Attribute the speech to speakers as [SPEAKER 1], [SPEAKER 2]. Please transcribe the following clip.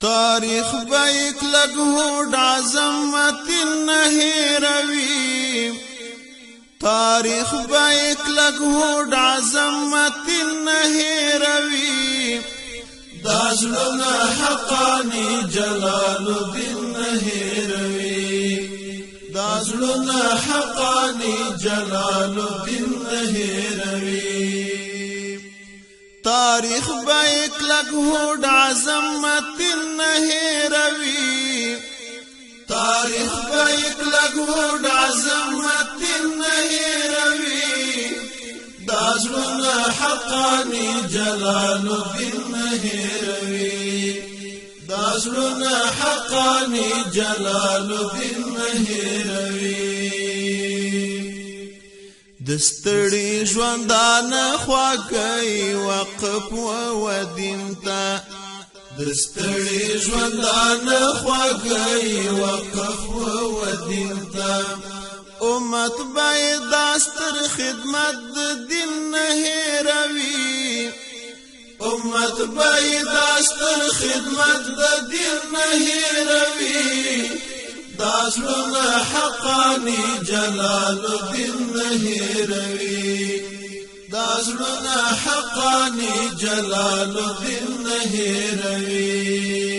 [SPEAKER 1] تاریخ بیک لگهود عظمت نهیروی تاریخ بیک لگهود عظمت نهیروی دازلنا حقانی جلال الدین نهیروی دازلنا حقانی جلال الدین نهیروی تاریخ بیک لگهود عظمت نهیروی تاریخ بیک لگهود عظمت نهیروی دازلنا حقانی جلال الدین نهیروی دازلنا حقانی جلال الدین نهیروی دستړي ژوندانه خواږی وقف و دین ته دستړي ژوندانه خواږی وقف و دین ته امت باید داستر خدمت دین نه هیروي امت باید داستر خدمت دین نه هیروي دازلنا حقانی جلال الدین نهیروی دازلنا حقانی جلال الدین نهیروی